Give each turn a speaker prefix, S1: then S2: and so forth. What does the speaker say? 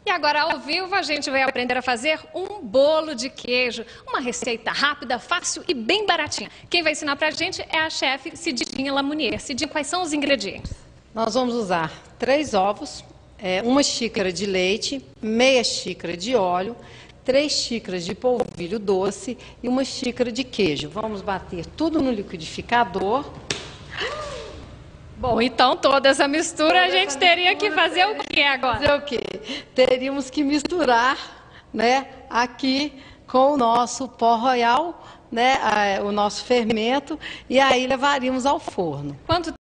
S1: E agora, ao vivo, a gente vai aprender a fazer um bolo de queijo. Uma receita rápida, fácil e bem baratinha. Quem vai ensinar pra gente é a chefe Cidinha Lamounier. Cidinha, quais são os ingredientes?
S2: Nós vamos usar 3 ovos, 1 xícara de leite, meia xícara de óleo, 3 xícaras de polvilho doce e 1 xícara de queijo. Vamos bater tudo no liquidificador.
S1: Bom, então toda essa mistura a gente teria que fazer o que agora?
S2: Fazer o quê? Teríamos que misturar, né, aqui com o nosso pó royal, né, o nosso fermento, e aí levaríamos ao forno.
S1: Quanto